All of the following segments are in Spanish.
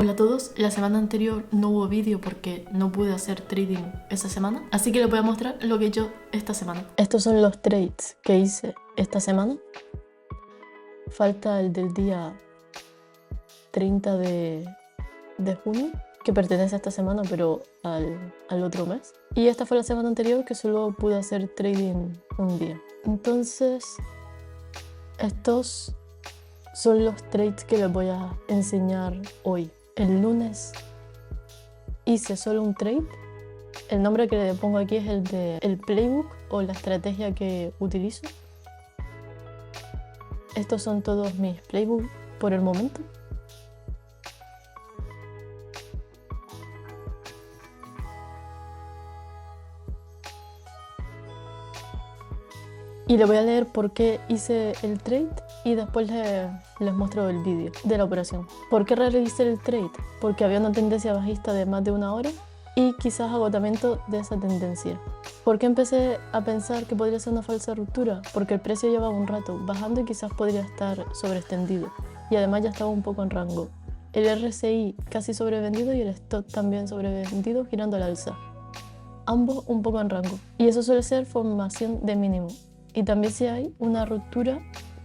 Hola a todos, la semana anterior no hubo vídeo porque no pude hacer trading esa semana, así que les voy a mostrar lo que he hecho esta semana. Estos son los trades que hice esta semana. Falta el del día 30 de junio, que pertenece a esta semana pero al otro mes. Y esta fue la semana anterior que solo pude hacer trading un día. Entonces, estos son los trades que les voy a enseñar hoy. El lunes hice solo un trade. El nombre que le pongo aquí es el de el playbook o la estrategia que utilizo. Estos son todos mis playbooks por el momento. Y le voy a leer por qué hice el trade y después les muestro el vídeo de la operación. ¿Por qué realicé el trade? Porque había una tendencia bajista de más de una hora y quizás agotamiento de esa tendencia. ¿Por qué empecé a pensar que podría ser una falsa ruptura? Porque el precio llevaba un rato bajando y quizás podría estar sobreextendido. Y además ya estaba un poco en rango. El RSI casi sobrevendido y el stock también sobrevendido girando al alza. Ambos un poco en rango. Y eso suele ser formación de mínimo. Y también si hay una ruptura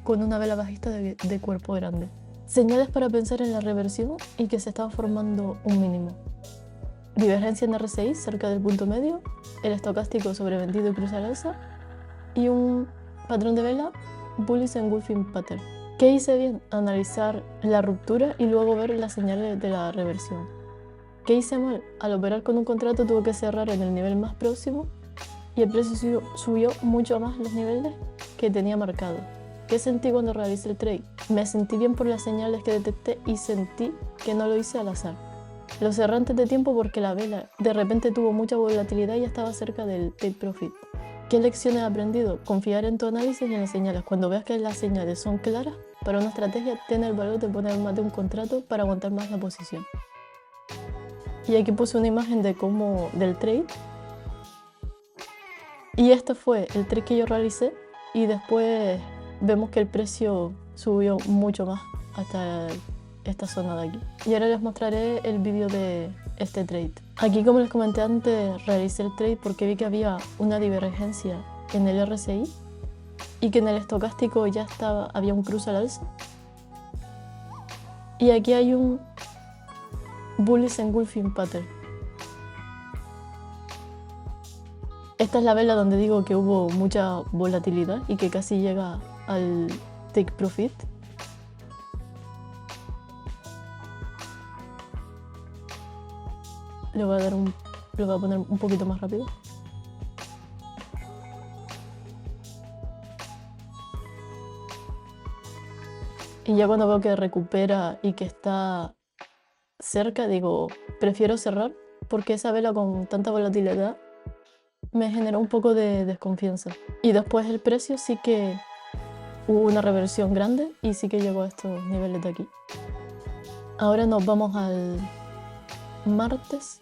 con una vela bajista de cuerpo grande. Señales para pensar en la reversión y que se estaba formando un mínimo. Divergencia en RSI cerca del punto medio, el estocástico sobrevendido y cruza al alza y un patrón de vela bullish engulfing pattern. ¿Qué hice bien? Analizar la ruptura y luego ver las señales de la reversión. ¿Qué hice mal? Al operar con un contrato tuve que cerrar en el nivel más próximo y el precio subió mucho más los niveles que tenía marcado. ¿Qué sentí cuando realicé el trade? Me sentí bien por las señales que detecté y sentí que no lo hice al azar. Lo cerré antes de tiempo porque la vela de repente tuvo mucha volatilidad y estaba cerca del take profit. ¿Qué lecciones he aprendido? Confiar en tu análisis y en las señales. Cuando veas que las señales son claras para una estrategia, ten el valor de poner más de un contrato para aguantar más la posición. Y aquí puse una imagen del trade. Y este fue el trade que yo realicé y después vemos que el precio subió mucho más hasta esta zona de aquí. Y ahora les mostraré el vídeo de este trade. Aquí, como les comenté antes, realicé el trade porque vi que había una divergencia en el RSI y que en el estocástico ya había un cruce al alza. Y aquí hay un bullish engulfing pattern. Esta es la vela donde digo que hubo mucha volatilidad y que casi llega al take profit. Lo voy a poner un poquito más rápido. Y ya cuando veo que recupera y que está cerca, digo, prefiero cerrar porque esa vela con tanta volatilidad me generó un poco de desconfianza. Y después el precio sí que hubo una reversión grande y sí que llegó a estos niveles de aquí. Ahora nos vamos al martes.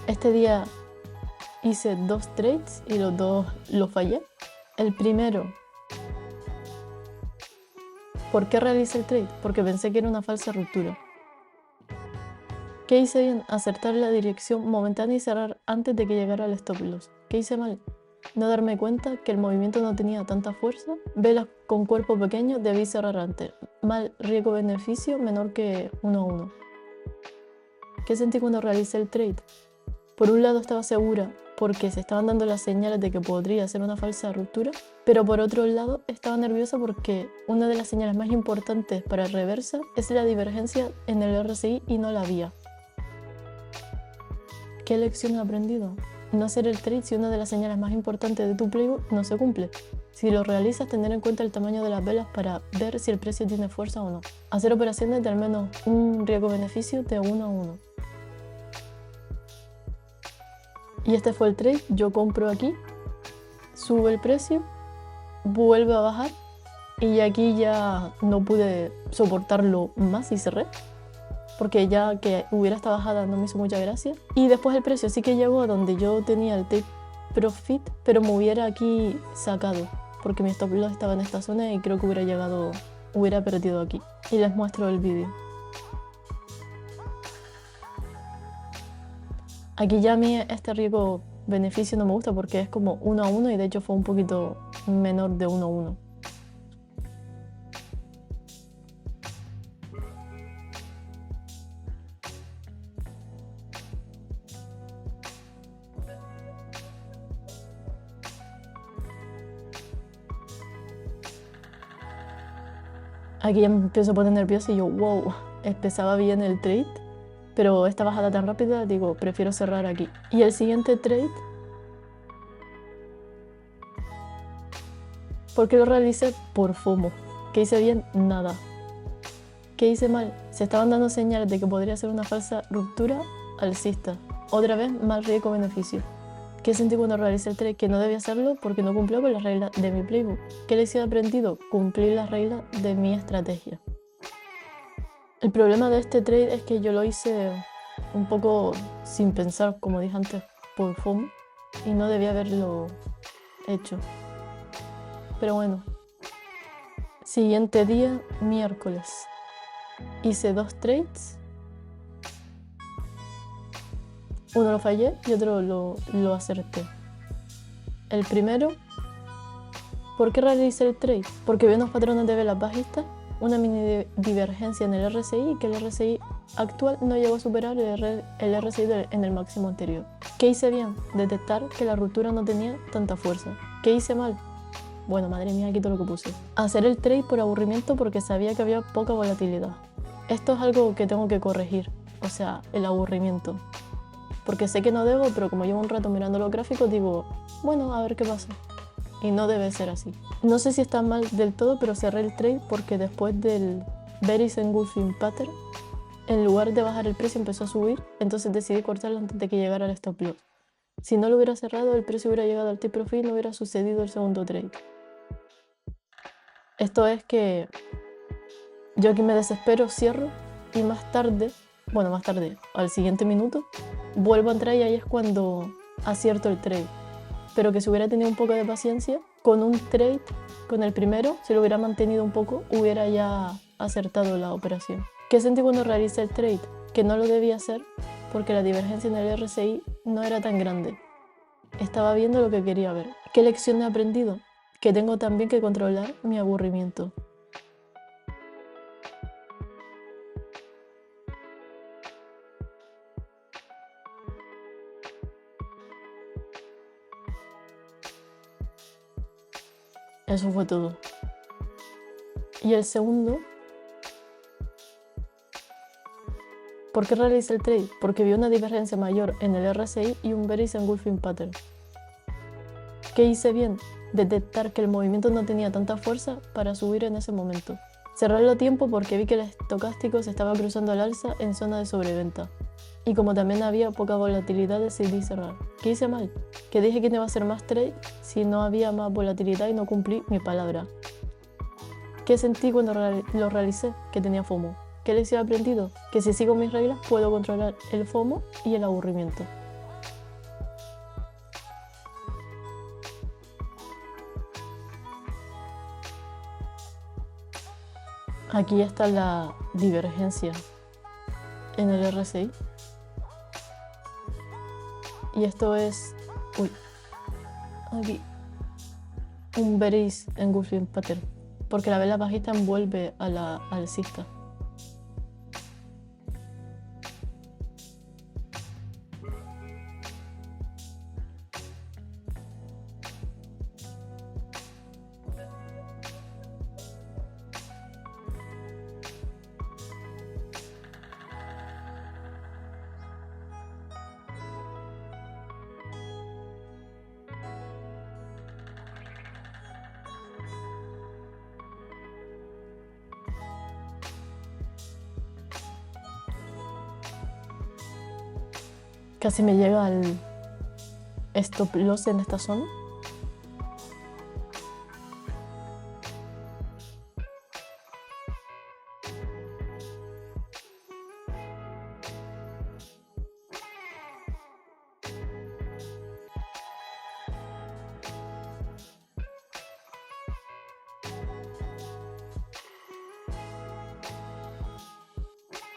Este día hice 2 trades y los dos los fallé. El primero, ¿por qué realicé el trade? Porque pensé que era una falsa ruptura. ¿Qué hice bien? Acertar la dirección momentánea y cerrar antes de que llegara al stop loss. ¿Qué hice mal? No darme cuenta que el movimiento no tenía tanta fuerza. Velas con cuerpo pequeño, debí cerrar antes. Mal riesgo-beneficio menor que 1-1. ¿Qué sentí cuando realicé el trade? Por un lado estaba segura porque se estaban dando las señales de que podría ser una falsa ruptura, pero por otro lado estaba nerviosa porque una de las señales más importantes para el reversa es la divergencia en el RSI y no la había. ¿Qué lección he aprendido? No hacer el trade si una de las señales más importantes de tu playbook no se cumple. Si lo realizas, tener en cuenta el tamaño de las velas para ver si el precio tiene fuerza o no. Hacer operaciones de al menos un riesgo-beneficio de 1-1. Y este fue el trade. Yo compro aquí, sube el precio, vuelve a bajar y aquí ya no pude soportarlo más y cerré. Porque ya que hubiera esta bajada no me hizo mucha gracia. Y después el precio sí que llegó a donde yo tenía el take profit, pero me hubiera aquí sacado, porque mi stop loss estaba en esta zona y creo que hubiera perdido aquí. Y les muestro el vídeo. Aquí ya a mí este riesgo beneficio no me gusta porque es como 1-1 y de hecho fue un poquito menor de 1-1. Aquí ya me empiezo a poner nerviosa y yo, wow, empezaba bien el trade, pero esta bajada tan rápida, digo, prefiero cerrar aquí. Y el siguiente trade, ¿por qué lo realicé? Por FOMO. ¿Qué hice bien? Nada. ¿Qué hice mal? Se estaban dando señales de que podría ser una falsa ruptura alcista. Otra vez, mal riesgo-beneficio. ¿Qué sentí cuando realicé el trade? Que no debía hacerlo porque no cumplió con las reglas de mi playbook. ¿Qué lección he aprendido? Cumplir las reglas de mi estrategia. El problema de este trade es que yo lo hice un poco sin pensar, como dije antes, por FOMO, y no debía haberlo hecho. Pero bueno. Siguiente día, miércoles. Hice 2 trades. Uno lo fallé y otro lo acerté. El primero, ¿por qué realicé el trade? Porque vi unos patrones de velas bajistas, una mini divergencia en el RSI y que el RSI actual no llegó a superar el RSI en el máximo anterior. ¿Qué hice bien? Detectar que la ruptura no tenía tanta fuerza. ¿Qué hice mal? Bueno, madre mía, aquí todo lo que puse. Hacer el trade por aburrimiento porque sabía que había poca volatilidad. Esto es algo que tengo que corregir, o sea, el aburrimiento. Porque sé que no debo, pero como llevo un rato mirando los gráficos, digo, bueno, a ver qué pasa. Y no debe ser así. No sé si está mal del todo, pero cerré el trade porque después del Bearish Engulfing Pattern, en lugar de bajar el precio empezó a subir, entonces decidí cortarlo antes de que llegara al stop loss. Si no lo hubiera cerrado, el precio hubiera llegado al take profit y no hubiera sucedido el segundo trade. Esto es que yo aquí me desespero, cierro y más tarde, al siguiente minuto, vuelvo a entrar y ahí es cuando acierto el trade. Pero que si hubiera tenido un poco de paciencia, con un trade, con el primero, si lo hubiera mantenido un poco, hubiera ya acertado la operación. ¿Qué sentí cuando realicé el trade? Que no lo debía hacer porque la divergencia en el RSI no era tan grande. Estaba viendo lo que quería ver. ¿Qué lección he aprendido? Que tengo también que controlar mi aburrimiento. Eso fue todo. Y el segundo, ¿por qué realicé el trade? Porque vi una divergencia mayor en el RSI y un Bearish Engulfing Pattern. ¿Qué hice bien? Detectar que el movimiento no tenía tanta fuerza para subir en ese momento. Cerrarlo a tiempo porque vi que el estocástico se estaba cruzando al alza en zona de sobreventa. Y como también había poca volatilidad, decidí cerrar. ¿Qué hice mal? Que dije que no iba a hacer más trade si no había más volatilidad y no cumplí mi palabra. ¿Qué sentí cuando lo realicé? Que tenía FOMO. ¿Qué lección he aprendido? Que si sigo mis reglas puedo controlar el FOMO y el aburrimiento. Aquí está la divergencia en el RSI. Y esto es, aquí, un Bearish Engulfing Pattern, porque la vela bajista envuelve a la alcista. Casi me llega al stop loss en esta zona.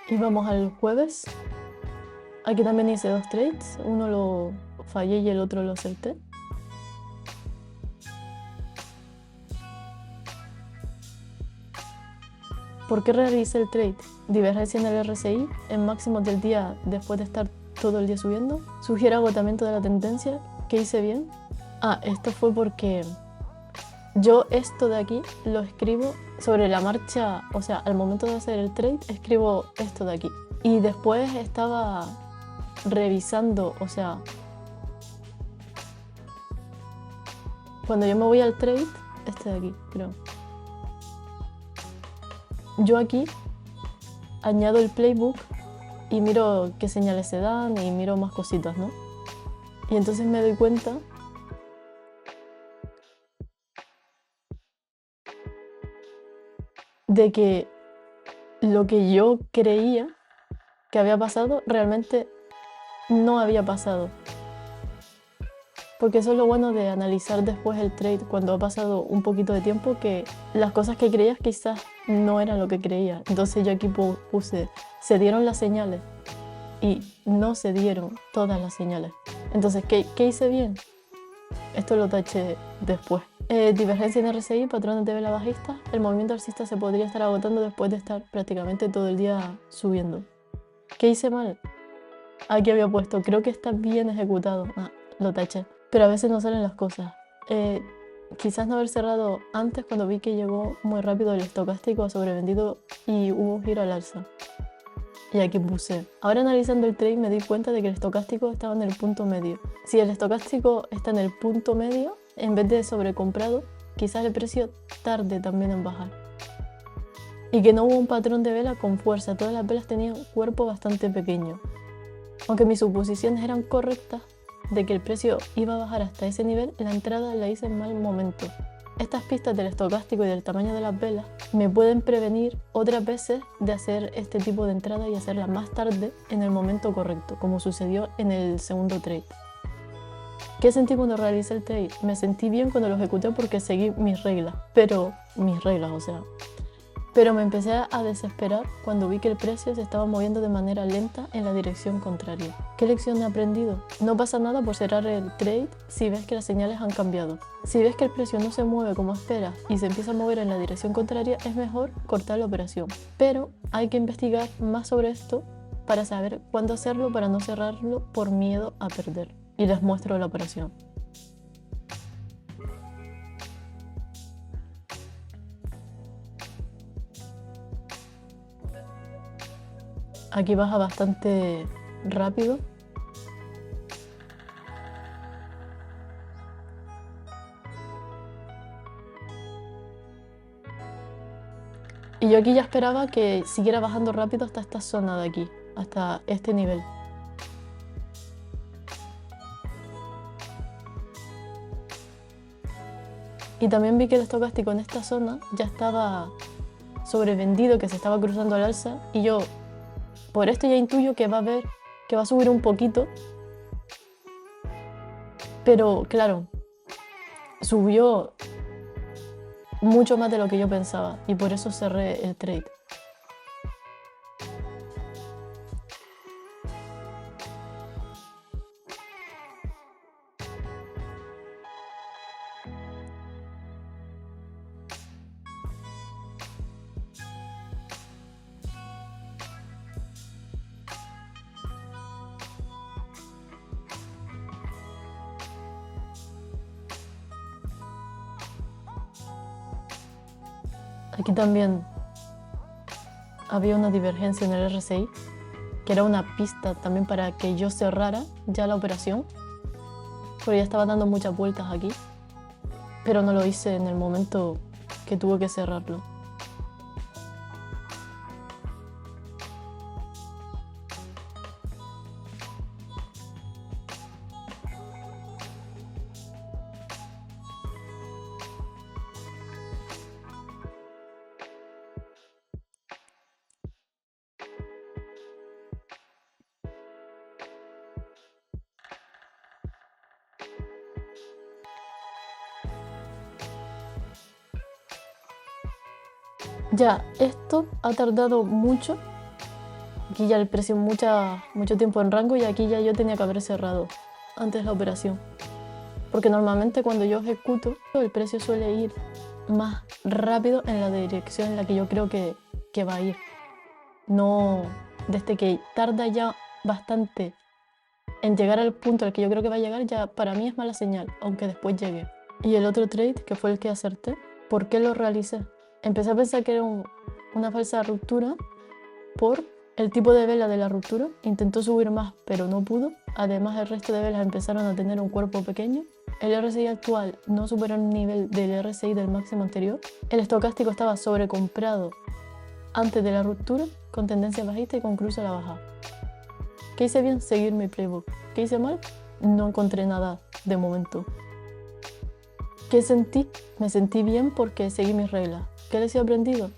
Y vamos al jueves. Aquí también hice 2 trades, uno lo fallé y el otro lo acerté. ¿Por qué realicé el trade? Divergencia en el RSI en máximos del día después de estar todo el día subiendo. Sugiere agotamiento de la tendencia, que hice bien. Esto fue porque yo esto de aquí lo escribo sobre la marcha, o sea, al momento de hacer el trade escribo esto de aquí. Y después estaba revisando, o sea, cuando yo me voy al trade, este de aquí, creo. Yo aquí añado el playbook y miro qué señales se dan y miro más cositas, ¿no? Y entonces me doy cuenta de que lo que yo creía que había pasado realmente no había pasado. Porque eso es lo bueno de analizar después el trade cuando ha pasado un poquito de tiempo, que las cosas que creías quizás no eran lo que creías. Entonces yo aquí puse, se dieron las señales y no se dieron todas las señales. Entonces, ¿qué hice bien? Esto lo taché después. Divergencia en RSI, patrones de vela bajista. El movimiento alcista se podría estar agotando después de estar prácticamente todo el día subiendo. ¿Qué hice mal? Aquí había puesto, creo que está bien ejecutado. Lo taché. Pero a veces no salen las cosas. Quizás no haber cerrado antes cuando vi que llegó muy rápido el estocástico a sobrevendido y hubo un giro al alza. Y aquí puse. Ahora analizando el trade me di cuenta de que el estocástico estaba en el punto medio. Si el estocástico está en el punto medio, en vez de sobrecomprado, quizás el precio tarde también en bajar. Y que no hubo un patrón de vela con fuerza. Todas las velas tenían cuerpo bastante pequeño. Aunque mis suposiciones eran correctas de que el precio iba a bajar hasta ese nivel, la entrada la hice en mal momento. Estas pistas del estocástico y del tamaño de las velas me pueden prevenir otras veces de hacer este tipo de entrada y hacerla más tarde en el momento correcto, como sucedió en el segundo trade. ¿Qué sentí cuando realicé el trade? Me sentí bien cuando lo ejecuté porque seguí mis reglas, pero me empecé a desesperar cuando vi que el precio se estaba moviendo de manera lenta en la dirección contraria. ¿Qué lección he aprendido? No pasa nada por cerrar el trade si ves que las señales han cambiado. Si ves que el precio no se mueve como esperas y se empieza a mover en la dirección contraria, es mejor cortar la operación. Pero hay que investigar más sobre esto para saber cuándo hacerlo para no cerrarlo por miedo a perder. Y les muestro la operación. Aquí baja bastante rápido. Y yo aquí ya esperaba que siguiera bajando rápido hasta esta zona de aquí, hasta este nivel. Y también vi que el estocástico en esta zona ya estaba sobrevendido, que se estaba cruzando al alza, y yo por esto ya intuyo que va a subir un poquito, pero claro, subió mucho más de lo que yo pensaba y por eso cerré el trade. Aquí también había una divergencia en el RSI, que era una pista también para que yo cerrara ya la operación, porque ya estaba dando muchas vueltas aquí, pero no lo hice en el momento que tuve que cerrarlo. Ya, esto ha tardado mucho, aquí ya el precio mucho tiempo en rango y aquí ya yo tenía que haber cerrado antes la operación. Porque normalmente cuando yo ejecuto, el precio suele ir más rápido en la dirección en la que yo creo que va a ir. No, desde que tarda ya bastante en llegar al punto al que yo creo que va a llegar, ya para mí es mala señal, aunque después llegue. Y el otro trade, que fue el que acerté, ¿por qué lo realicé? Empecé a pensar que era una falsa ruptura por el tipo de vela de la ruptura. Intentó subir más, pero no pudo. Además, el resto de velas empezaron a tener un cuerpo pequeño. El RSI actual no superó el nivel del RSI del máximo anterior. El estocástico estaba sobrecomprado antes de la ruptura, con tendencia bajista y con cruce a la baja. ¿Qué hice bien? Seguir mi playbook. ¿Qué hice mal? No encontré nada de momento. ¿Qué sentí? Me sentí bien porque seguí mis reglas. ¿Qué les he aprendido?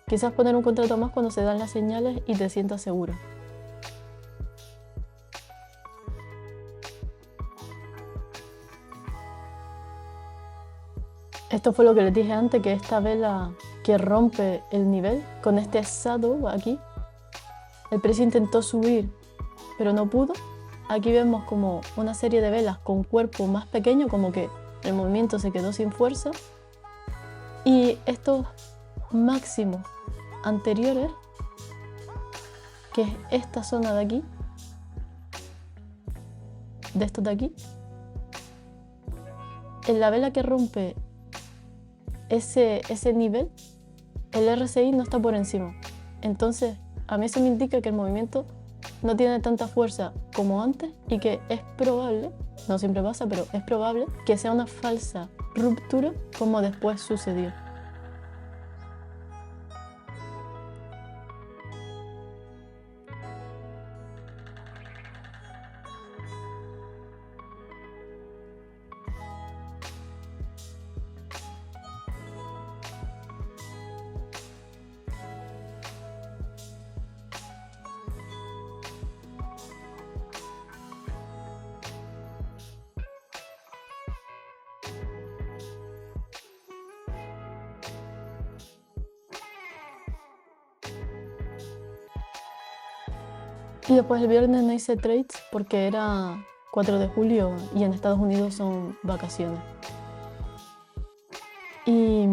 Quizás poner un contrato más cuando se dan las señales y te sientas seguro. Esto fue lo que les dije antes, que esta vela que rompe el nivel, con este shadow aquí, el precio intentó subir, pero no pudo. Aquí vemos como una serie de velas con cuerpo más pequeño, como que el movimiento se quedó sin fuerza. Y estos máximos anteriores, que es esta zona de aquí, de estos de aquí, en la vela que rompe ese nivel, el RSI no está por encima. Entonces, a mí eso me indica que el movimiento no tiene tanta fuerza como antes y que es probable, no siempre pasa, pero es probable que sea una falsa ruptura como después sucedió. Y después el viernes no hice trades porque era 4 de julio y en Estados Unidos son vacaciones. Y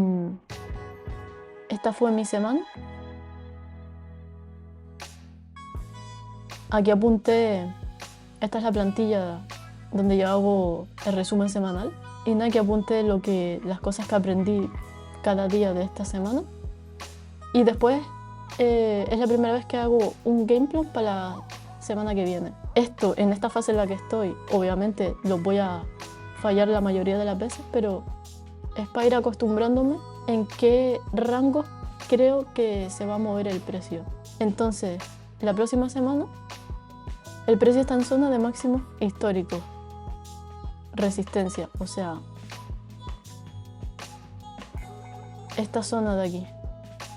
esta fue mi semana. Aquí apunté, esta es la plantilla donde yo hago el resumen semanal. Y nada, aquí apunté las cosas que aprendí cada día de esta semana. Y después es la primera vez que hago un game plan para la semana que viene. Esto, en esta fase en la que estoy, obviamente lo voy a fallar la mayoría de las veces, pero es para ir acostumbrándome en qué rango creo que se va a mover el precio. Entonces, la próxima semana, el precio está en zona de máximo histórico. Resistencia, o sea, esta zona de aquí.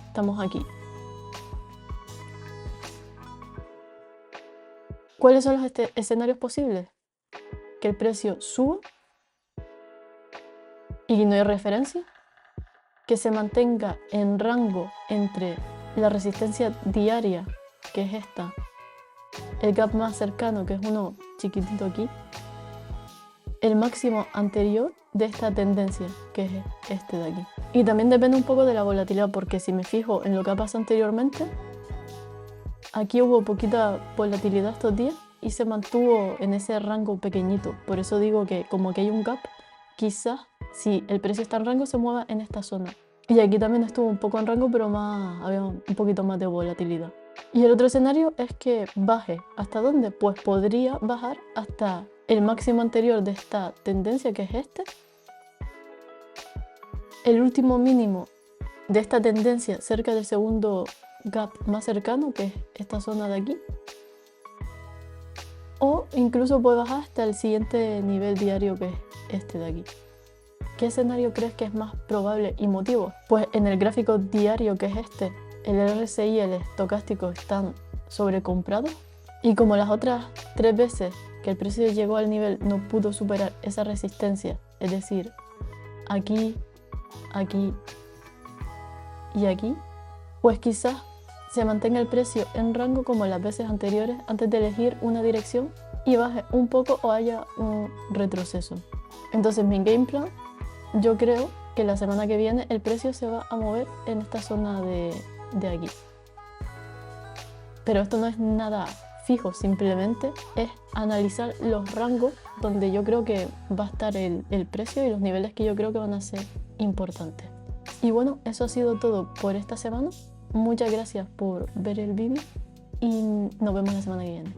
Estamos aquí. ¿Cuáles son los escenarios posibles? Que el precio suba y no hay referencia, que se mantenga en rango entre la resistencia diaria, que es esta, el gap más cercano, que es uno chiquitito aquí, el máximo anterior de esta tendencia, que es este de aquí. Y también depende un poco de la volatilidad, porque si me fijo en lo que ha pasado anteriormente, aquí hubo poquita volatilidad estos días y se mantuvo en ese rango pequeñito. Por eso digo que como que hay un gap, quizás si el precio está en rango se mueva en esta zona. Y aquí también estuvo un poco en rango, pero había un poquito más de volatilidad. Y el otro escenario es que baje. ¿Hasta dónde? Pues podría bajar hasta el máximo anterior de esta tendencia, que es este. El último mínimo de esta tendencia cerca del segundo gap más cercano, que es esta zona de aquí. O incluso puede bajar hasta el siguiente nivel diario, que es este de aquí. ¿Qué escenario crees que es más probable y motivo? Pues en el gráfico diario, que es este, el RSI y el estocástico están sobrecomprados. Y como las otras 3 veces que el precio llegó al nivel no pudo superar esa resistencia, es decir, aquí, aquí y aquí, pues quizás se mantenga el precio en rango como las veces anteriores antes de elegir una dirección y baje un poco o haya un retroceso. Entonces mi game plan, yo creo que la semana que viene el precio se va a mover en esta zona de aquí. Pero esto no es nada fijo, simplemente es analizar los rangos donde yo creo que va a estar el precio y los niveles que yo creo que van a ser importantes. Y bueno, eso ha sido todo por esta semana. Muchas gracias por ver el vídeo y nos vemos la semana que viene.